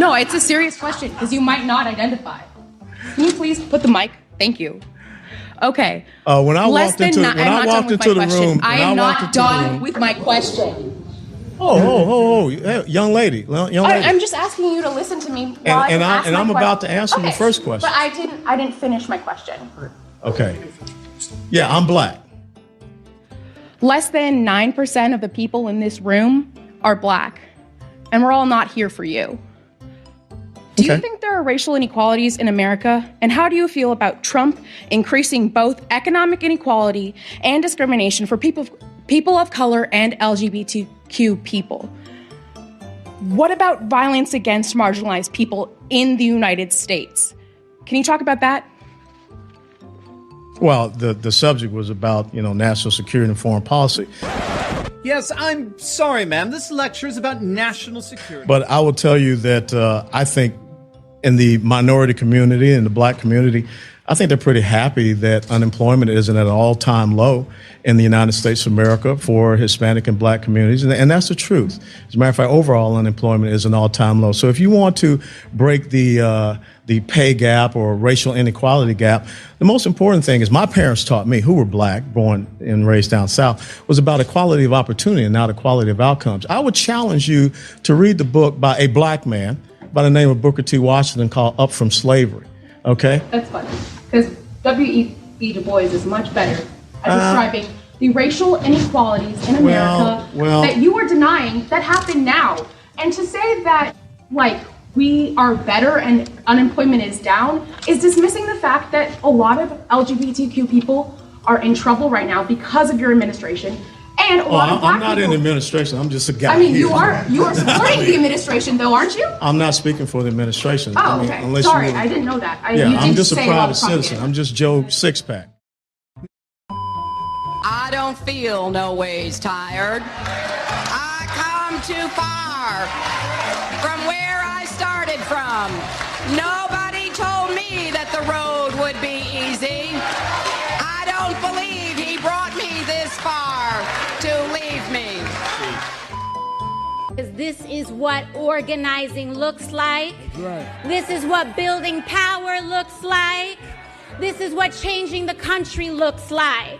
No, it's a serious question because you might not identify. Can you please put the mic? Thank you. Okay. When I walked into the room, I am not done with my question. Hey, young lady. I'm just asking you to listen to me while I'm about to answer your first question. But I didn't finish my question. Okay. Yeah, I'm black. Less than 9% of the people in this room are black, and we're all not here for you. Do you think there are racial inequalities in America? And how do you feel about Trump increasing both economic inequality and discrimination for people of color and LGBTQ people? What about violence against marginalized people in the United States? Can you talk about that? Well, the subject was about, national security and foreign policy. Yes, I'm sorry, ma'am. This lecture is about national security. But I will tell you that I think in the minority community and the black community, I think they're pretty happy that unemployment isn't at an all-time low in the United States of America for Hispanic and black communities. And that's the truth. As a matter of fact, overall unemployment is an all-time low. So if you want to break the pay gap or racial inequality gap, the most important thing is my parents taught me, who were black, born and raised down south, was about equality of opportunity and not equality of outcomes. I would challenge you to read the book by a black man by the name of Booker T. Washington called Up From Slavery. Okay? That's funny, because W.E.B. Du Bois is much better at describing the racial inequalities in America that you are denying that happen now. And to say that, we are better and unemployment is down is dismissing the fact that a lot of LGBTQ people are in trouble right now because of your administration. And a lot of black I'm not people. in administration. I'm just a guy. You are supporting the administration, though, aren't you? I'm not speaking for the administration. Oh, okay. Sorry, I didn't know that. I'm just a private citizen. I'm just Joe Sixpack. I don't feel no ways tired. I come too far from where I started from. Nobody told me that the road would be easy. I don't believe he brought me this far to leave me. This is what organizing looks like. Right. This is what building power looks like. This is what changing the country looks like.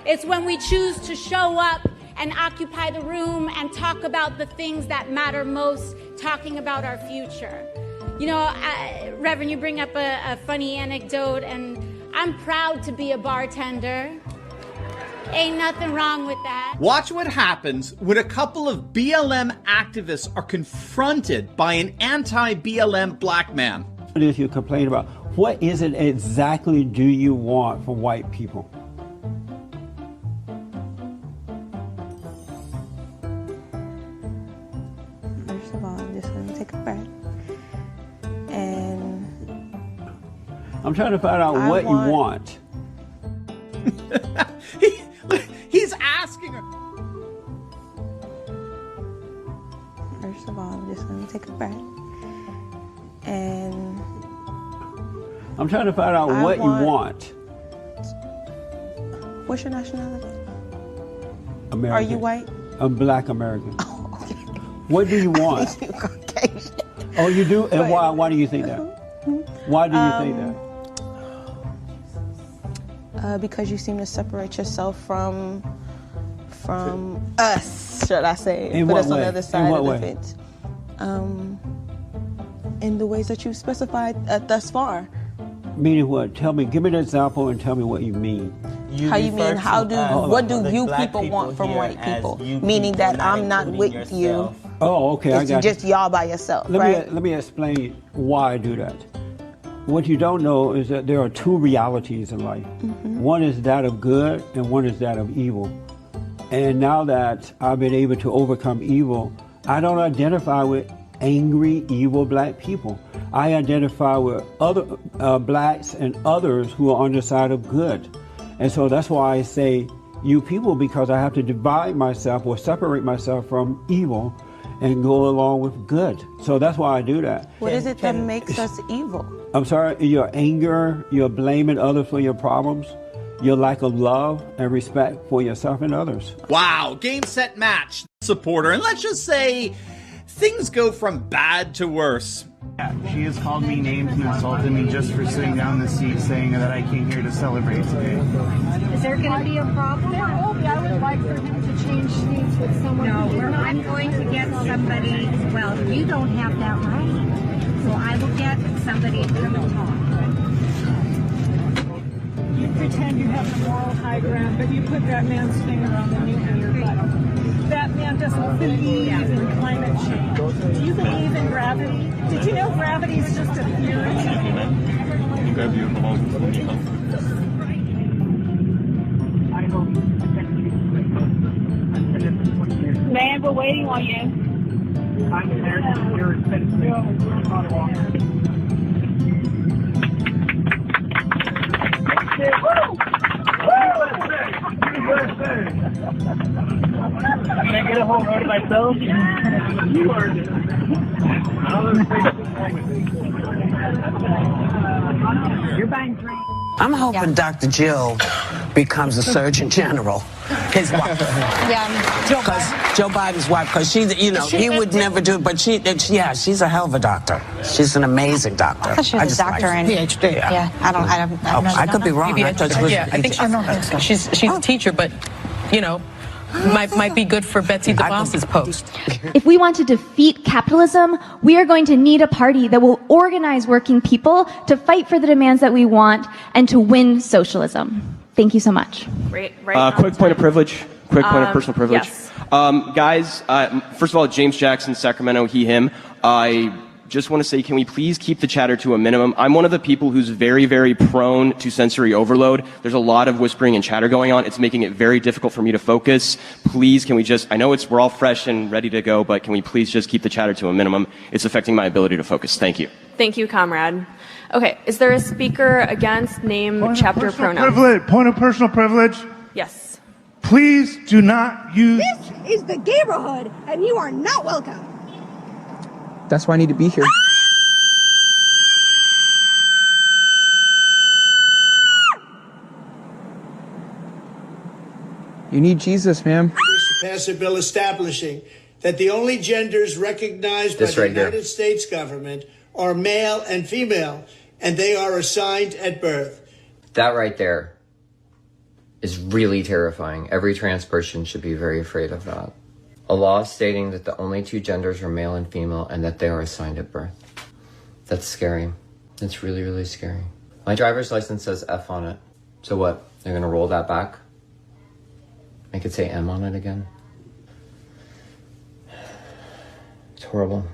It's when we choose to show up and occupy the room and talk about the things that matter most, talking about our future. Reverend, you bring up a funny anecdote, and I'm proud to be a bartender. Ain't nothing wrong with that. Watch what happens when a couple of BLM activists are confronted by an anti-BLM black man. What is you complain about? What is it exactly do you want from white people? First of all, I'm just going to take a breath. And I'm trying to find out what you want. He's asking her. First of all, I'm just going to take a breath. And I'm trying to find out what you want. What's your nationality? American. Are you white? I'm black American. Oh, okay. What do you want? You Caucasian. Oh, you do? And why do you think that? Why do you think that? Because you seem to separate yourself from us, should I say? In put what us way? on the other side In what of the way? fence. In the ways that you've specified thus far. Meaning what? Give me an example and tell me what you mean. How you mean? What do you people want from white people? Meaning that I'm not with you. Oh, okay, I got just y'all by yourself, right? Let me explain why I do that. What you don't know is that there are two realities in life. Mm-hmm. One is that of good and one is that of evil. And now that I've been able to overcome evil, I don't identify with angry, evil black people. I identify with other blacks and others who are on the side of good. And so that's why I say you people, because I have to divide myself or separate myself from evil and go along with good. So that's why I do that. What is it that makes us evil? I'm sorry, your anger, you're blaming others for your problems, your lack of love and respect for yourself and others. Wow, game, set, match supporter. And let's just say things go from bad to worse. Yeah, she has called me names and insulted me just for sitting down in the seat, saying that I came here to celebrate today. Is there going to be a problem? There will be. I would like for him to change seats with someone. No, I'm going to get somebody. Well, you don't have that right. So I will get somebody to come and talk. You pretend you have the moral high ground, but you put that man's finger on the nape of your butt. That man doesn't believe in climate change. Do you believe in gravity? Did you know gravity is just a theory? Man, we're waiting on you. I'm Can I get a whole row to myself? You are. You're buying drinks. I'm hoping Dr. Jill becomes a Surgeon General. His wife. Joe Biden's wife, because he would never do it, but she's a hell of a doctor. She's an amazing doctor. I thought she was a doctor and PhD. Yeah, I could be wrong. I think she's a teacher, but might be good for Betsy DeVos's post. If we want to defeat capitalism, we are going to need a party that will organize working people to fight for the demands that we want and to win socialism. Thank you so much. Quick point of privilege. Quick point of personal privilege. Yes. Guys, first of all, James Jackson, Sacramento, he, him. I just want to say, can we please keep the chatter to a minimum? I'm one of the people who's very, very prone to sensory overload. There's a lot of whispering and chatter going on. It's making it very difficult for me to focus. Please, can we just, I know we're all fresh and ready to go, but can we please just keep the chatter to a minimum? It's affecting my ability to focus. Thank you. Thank you, comrade. Okay, is there a speaker against name, chapter, pronoun? Point of personal privilege. Yes. Please do not use... This is the neighborhood, and you are not welcome. That's why I need to be here. You need Jesus, ma'am. To pass a bill establishing that the only genders recognized by the United States government are male and female, and they are assigned at birth. That right there is really terrifying. Every trans person should be very afraid of that. A law stating that the only two genders are male and female and that they are assigned at birth. That's scary. That's really, really scary. My driver's license says F on it. So what? They're gonna roll that back? Make it say M on it again? It's horrible.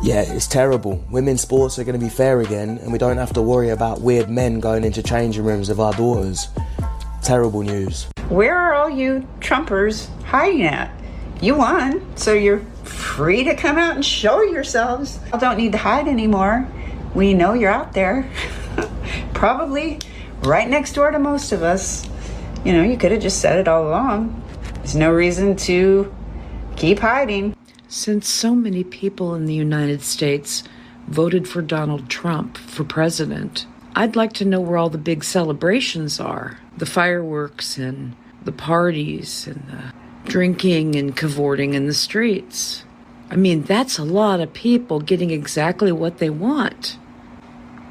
Yeah, it's terrible. Women's sports are going to be fair again, and we don't have to worry about weird men going into changing rooms of our daughters. Terrible news. Where are all you Trumpers hiding at? You won, so you're free to come out and show yourselves. You don't need to hide anymore. We know you're out there. Probably right next door to most of us. You could have just said it all along. There's no reason to keep hiding. Since so many people in the United States voted for Donald Trump for president, I'd like to know where all the big celebrations are. The fireworks and the parties and the drinking and cavorting in the streets. I mean, that's a lot of people getting exactly what they want.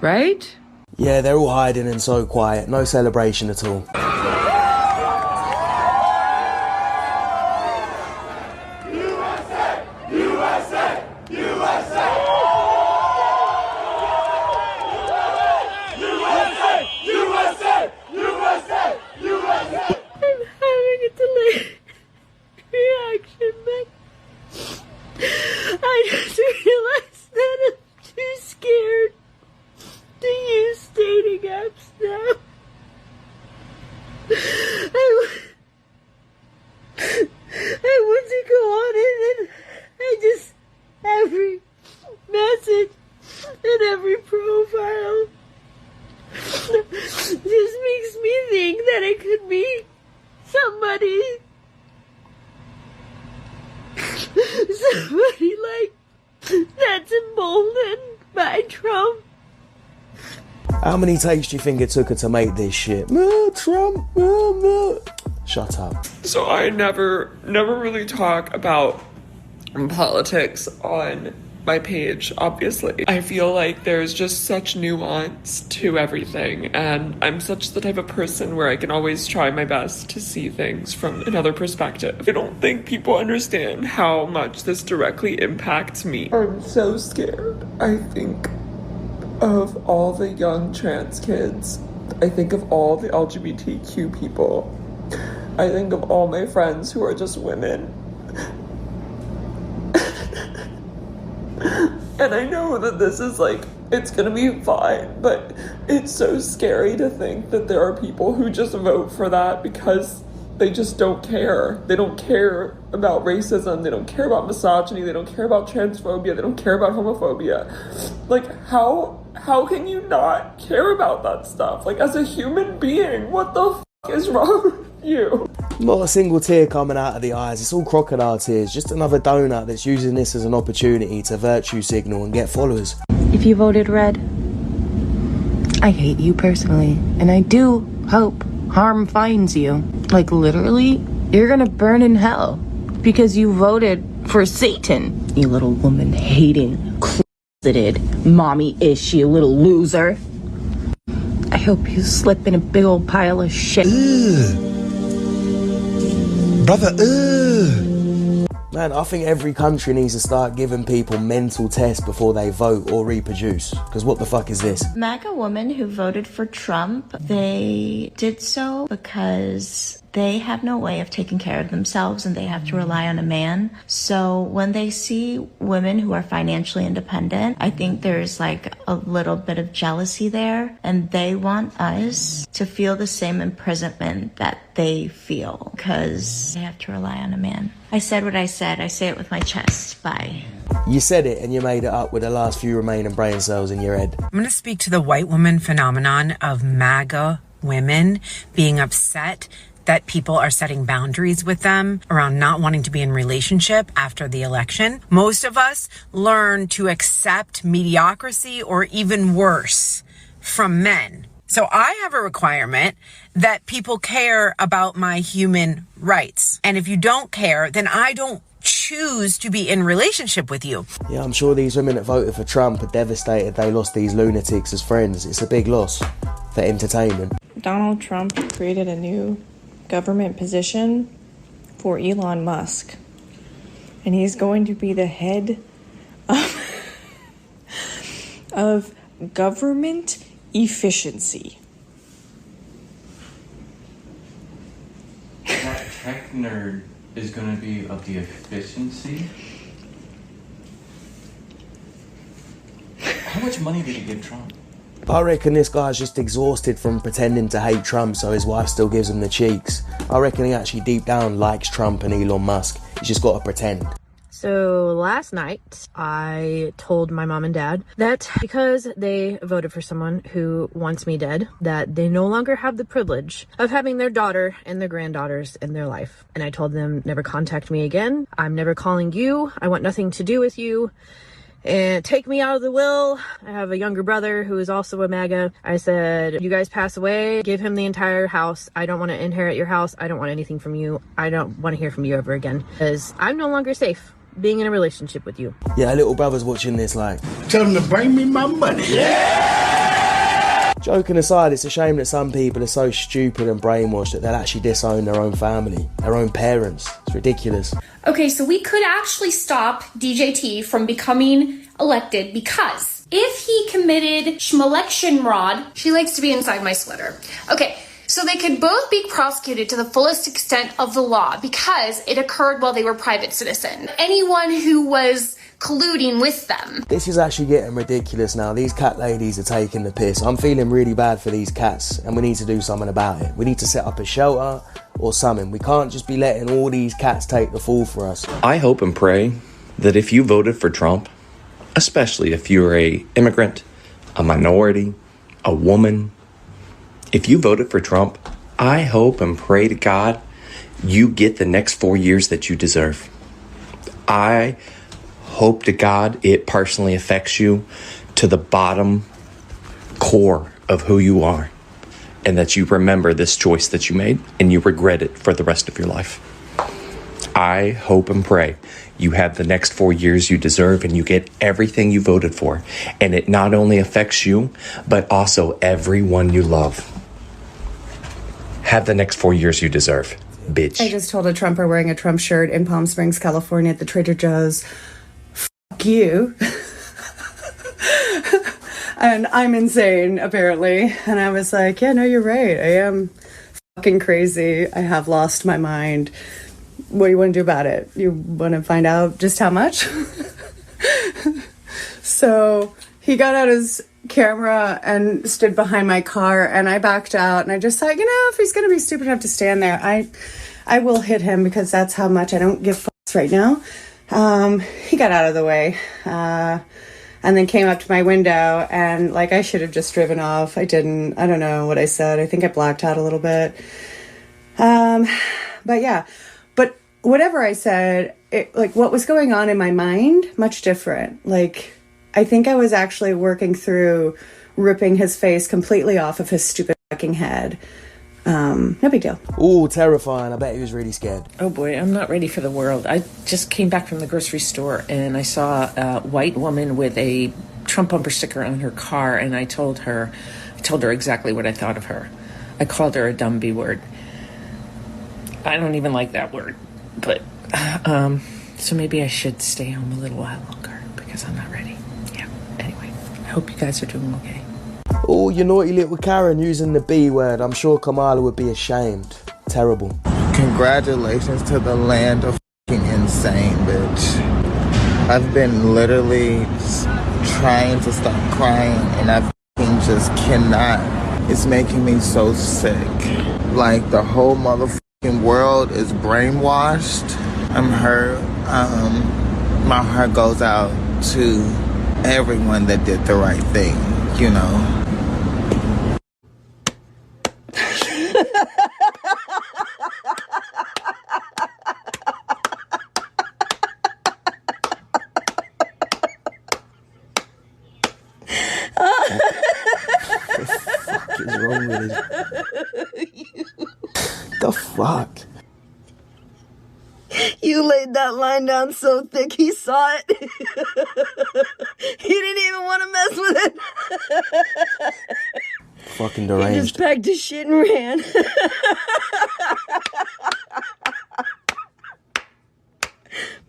Right? Yeah, they're all hiding and so quiet. No celebration at all. I just realized that I'm too scared to use dating apps now. I want to go on it, and I just, every message and every profile just makes me think that it could be somebody like that's emboldened by Trump. How many takes do you think it took her to make this shit? Trump. Shut up. So I never really talk about politics on my page, obviously. I feel like there's just such nuance to everything, and I'm such the type of person where I can always try my best to see things from another perspective. I don't think people understand how much this directly impacts me. I'm so scared. I think of all the young trans kids. I think of all the LGBTQ people. I think of all my friends who are just women. And I know that this is like, it's gonna be fine, but it's so scary to think that there are people who just vote for that because they just don't care. They don't care about racism, they don't care about misogyny, they don't care about transphobia, they don't care about homophobia. Like, how can you not care about that stuff? Like, as a human being, what the f*** is wrong with you? Not a single tear coming out of the eyes. It's all crocodile tears. Just another donut that's using this as an opportunity to virtue signal and get followers. If you voted red, I hate you personally. And I do hope harm finds you. Like, literally, you're gonna burn in hell because you voted for Satan. You little woman-hating, closeted, mommy-ish, you little loser. I hope you slip in a big old pile of shit. Brother, Man, I think every country needs to start giving people mental tests before they vote or reproduce. Because what the fuck is this? MAGA women who voted for Trump, they did so because they have no way of taking care of themselves and they have to rely on a man. So when they see women who are financially independent, I think there's like a little bit of jealousy there, and they want us to feel the same imprisonment that they feel because they have to rely on a man. I said what I said. I say it with my chest. Bye. You said it and you made it up with the last few remaining brain cells in your head. I'm going to speak to the white woman phenomenon of MAGA women being upset that people are setting boundaries with them around not wanting to be in relationship after the election. Most of us learn to accept mediocrity or even worse from men. So I have a requirement that people care about my human rights. And if you don't care, then I don't choose to be in relationship with you. Yeah, I'm sure these women that voted for Trump are devastated they lost these lunatics as friends. It's a big loss for entertainment. Donald Trump created a new government position for Elon Musk, and he's going to be the head of government efficiency. That tech nerd is going to be of the efficiency. How much money did he give Trump? I reckon this guy's just exhausted from pretending to hate Trump so his wife still gives him the cheeks. I reckon he actually deep down likes Trump and Elon Musk. He's just got to pretend. So last night, I told my mom and dad that because they voted for someone who wants me dead, that they no longer have the privilege of having their daughter and their granddaughters in their life. And I told them, never contact me again. I'm never calling you. I want nothing to do with you. And take me out of the will. I have a younger brother who is also a MAGA. I said, you guys pass away, give him the entire house. I don't want to inherit your house. I don't want anything from you. I don't want to hear from you ever again because I'm no longer safe being in a relationship with you. Yeah, little brother's watching this like, tell him to bring me my money. Yeah! Joking aside, it's a shame that some people are so stupid and brainwashed that they'll actually disown their own family, their own parents. It's ridiculous. Okay, so we could actually stop DJT from becoming elected because if he committed schmelection fraud, she likes to be inside my sweater. Okay, so they could both be prosecuted to the fullest extent of the law because it occurred while they were private citizens. Anyone who was colluding with them. This is actually getting ridiculous now. These cat ladies are taking the piss. I'm feeling really bad for these cats and we need to do something about it. We need to set up a shelter or something. We can't just be letting all these cats take the fall for us. I hope and pray that if you voted for Trump, especially if you're a immigrant, a minority, a woman, if you voted for Trump, I hope and pray to God you get the next 4 years that you deserve. I hope to God it personally affects you to the bottom core of who you are, and that you remember this choice that you made and you regret it for the rest of your life. I hope and pray You have the next 4 years you deserve, and you get everything you voted for. And it not only affects you, but also everyone you love. Have the next 4 years you deserve, bitch. I just told a Trumper wearing a Trump shirt in Palm Springs, California at the Trader Joe's, fuck you. And I'm insane, apparently. And I was like, yeah, no, you're right. I am fucking crazy. I have lost my mind. What do you want to do about it? You want to find out just how much? So he got out his camera and stood behind my car, and I backed out, and I just thought, if he's going to be stupid enough to stand there, I will hit him, because that's how much I don't give fucks right now. He got out of the way, and then came up to my window, and I should have just driven off. I didn't. I don't know what I said. I think I blacked out a little bit. But yeah, but whatever I said, what was going on in my mind, much different. I think I was actually working through ripping his face completely off of his stupid fucking head. No big deal. Ooh, terrifying. I bet he was really scared. Oh boy, I'm not ready for the world. I just came back from the grocery store and I saw a white woman with a Trump bumper sticker on her car, and I told her exactly what I thought of her. I called her a dumb B word. I don't even like that word, but so maybe I should stay home a little while longer because I'm not ready. Yeah. Anyway, I hope you guys are doing okay. Oh, you naughty little Karen using the B word. I'm sure Kamala would be ashamed. Terrible. Congratulations to the land of fucking insane, bitch. I've been literally trying to stop crying, and I fucking just cannot. It's making me so sick. The whole motherfucking world is brainwashed. I'm hurt. My heart goes out to everyone that did the right thing, What is wrong with it? The fuck? You laid that line down so thick he saw it. He didn't even want to mess with it. Fucking He deranged. just packed his shit and ran.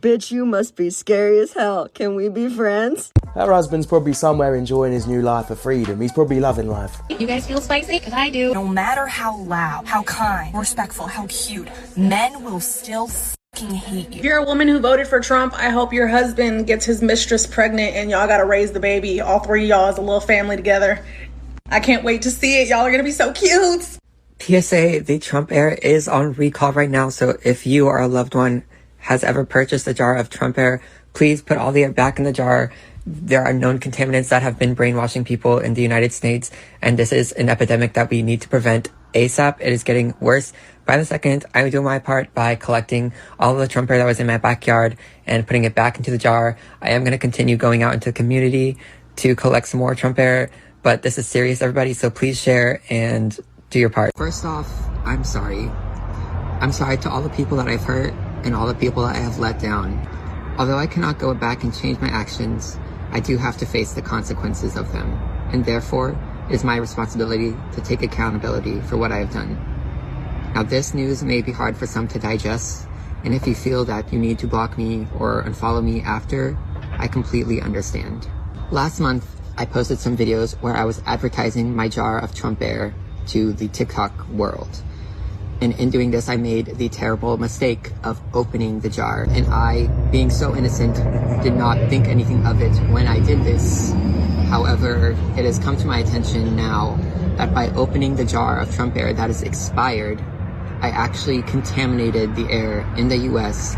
Bitch, you must be scary as hell. Can we be friends? Her husband's probably somewhere enjoying his new life of freedom. He's probably loving life. You guys feel spicy? Because I do. No matter how loud, how kind, respectful, how cute, men will still fucking hate you. If you're a woman who voted for Trump, I hope your husband gets his mistress pregnant and y'all gotta raise the baby. All three of y'all as a little family together. I can't wait to see it. Y'all are gonna be so cute. PSA, the Trump Air is on recall right now, so if you or a loved one has ever purchased a jar of Trump Air, please put all the air back in the jar. There are known contaminants that have been brainwashing people in the United States, and this is an epidemic that we need to prevent ASAP. It is getting worse by the second. I'm doing my part by collecting all of the Trump Air that was in my backyard and putting it back into the jar. I am going to continue going out into the community to collect some more Trump Air, but this is serious, everybody, so please share and do your part. First off, I'm sorry. I'm sorry to all the people that I've hurt and all the people that I have let down. Although I cannot go back and change my actions, I do have to face the consequences of them, and therefore, it is my responsibility to take accountability for what I have done. Now, this news may be hard for some to digest, and if you feel that you need to block me or unfollow me after, I completely understand. Last month, I posted some videos where I was advertising my jar of Trump Air to the TikTok world. And in doing this, I made the terrible mistake of opening the jar. And I, being so innocent, did not think anything of it when I did this. However, it has come to my attention now that by opening the jar of Trump Air that is expired, I actually contaminated the air in the US,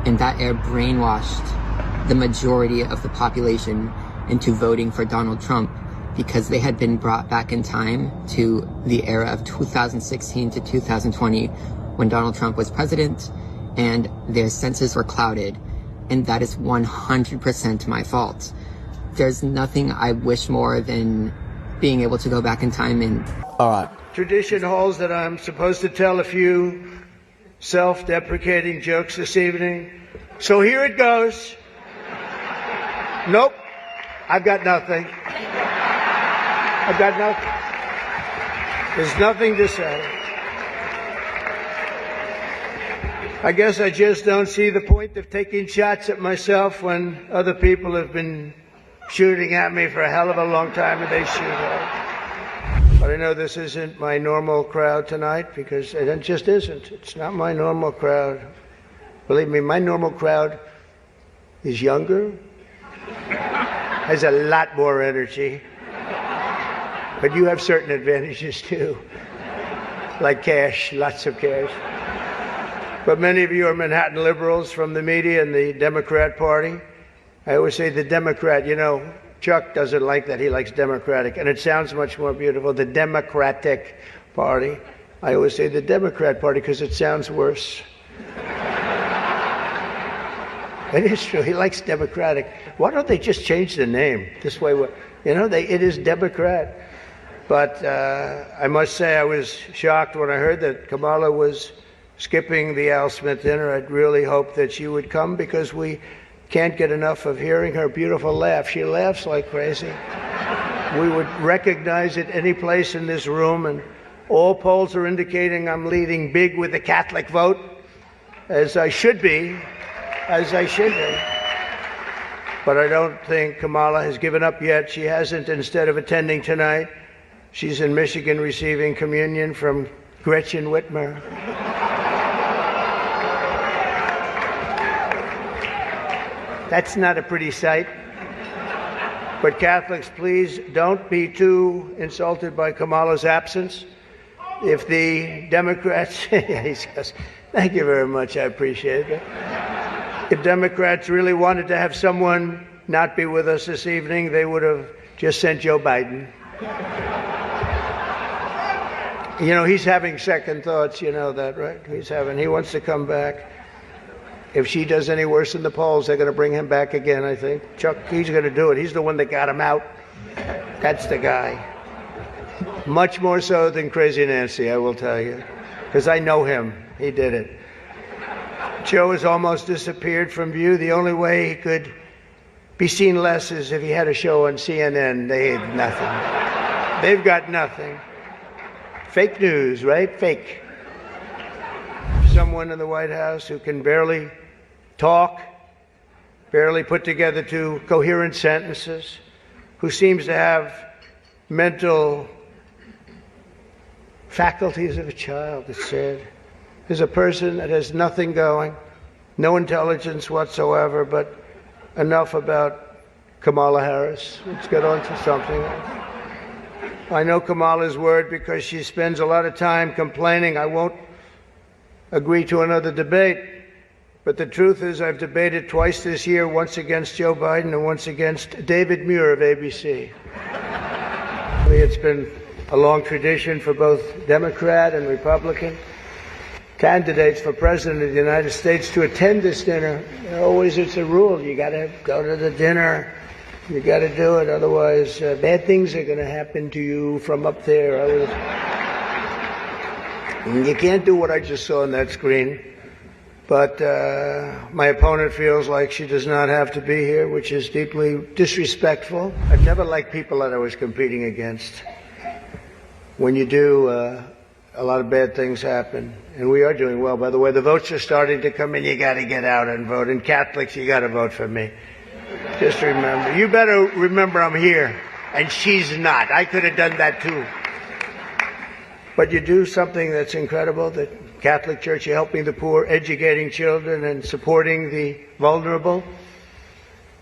and that air brainwashed the majority of the population into voting for Donald Trump, because they had been brought back in time to the era of 2016 to 2020 when Donald Trump was president, and their senses were clouded, and that is 100% my fault. There's nothing I wish more than being able to go back in time and... All right. Tradition holds that I'm supposed to tell a few self-deprecating jokes this evening. So here it goes. Nope, I've got nothing. I've got nothing. There's nothing to say. I guess I just don't see the point of taking shots at myself when other people have been shooting at me for a hell of a long time and they shoot at. But I know this isn't my normal crowd tonight because it just isn't. It's not my normal crowd. Believe me, my normal crowd is younger, has a lot more energy, but you have certain advantages too, like cash, lots of cash. But many of you are Manhattan liberals from the media and the Democrat Party. I always say the Democrat, you know, Chuck doesn't like that. He likes Democratic, and it sounds much more beautiful, the Democratic Party. I always say the Democrat Party because it sounds worse. It is true. He likes Democratic. Why don't they just change the name? This way, you know, it is Democrat. But I must say I was shocked when I heard that Kamala was skipping the Al Smith dinner. I'd really hoped that she would come because we can't get enough of hearing her beautiful laugh. She laughs like crazy. We would recognize it any place in this room, and all polls are indicating I'm leading big with the Catholic vote, as I should be. As I should be. But I don't think Kamala has given up yet. She hasn't. Instead of attending tonight, she's in Michigan receiving communion from Gretchen Whitmer. That's not a pretty sight. But Catholics, please don't be too insulted by Kamala's absence. If the Democrats, he goes, thank you very much, I appreciate it. If Democrats really wanted to have someone not be with us this evening, they would have just sent Joe Biden. You know, he's having second thoughts, you know that, right? He wants to come back. If she does any worse in the polls, they're going to bring him back again, I think. Chuck, he's going to do it. He's the one that got him out. That's the guy. Much more so than Crazy Nancy, I will tell you. Because I know him. He did it. Joe has almost disappeared from view. The only way he could be seen less is if he had a show on CNN. They had nothing. They've got nothing. Fake news, right? Fake. Someone in the White House who can barely talk, barely put together two coherent sentences, who seems to have mental faculties of a child, it's said, is a person that has nothing going, no intelligence whatsoever, but enough about Kamala Harris. Let's get on to something else. I know Kamala's word because she spends a lot of time complaining. I won't agree to another debate, but the truth is I've debated twice this year, once against Joe Biden and once against David Muir of ABC. I mean, it's been a long tradition for both Democrat and Republican candidates for president of the United States to attend this dinner. Always it's a rule. You got to go to the dinner. You got to do it. Otherwise, bad things are going to happen to you from up there. You can't do what I just saw on that screen. But my opponent feels like she does not have to be here, which is deeply disrespectful. I've never liked people that I was competing against. When you do, a lot of bad things happen. And we are doing well. By the way, the votes are starting to come in. You got to get out and vote. And Catholics, you got to vote for me. Just remember. You better remember I'm here. And she's not. I could have done that too. But you do something that's incredible. The Catholic Church, you're helping the poor, educating children, and supporting the vulnerable.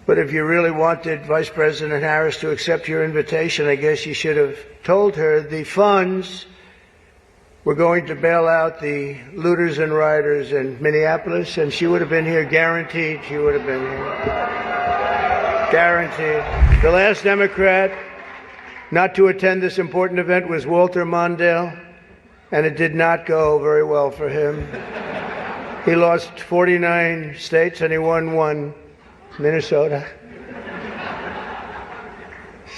But if you really wanted Vice President Harris to accept your invitation, I guess you should have told her the funds were going to bail out the looters and rioters in Minneapolis, and she would have been here, guaranteed she would have been here. Guaranteed. The last Democrat not to attend this important event was Walter Mondale, and it did not go very well for him. He lost 49 states and he won one, Minnesota.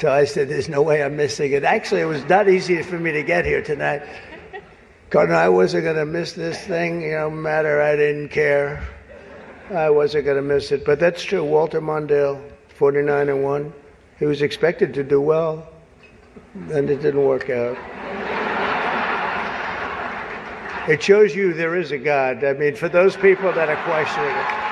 So I said, there's no way I'm missing it. Actually, it was not easy for me to get here tonight. Gardner, I wasn't going to miss this thing, no matter, I didn't care. I wasn't going to miss it. But that's true. Walter Mondale, 49-1. He was expected to do well, and it didn't work out. It shows you there is a God. I mean, for those people that are questioning it.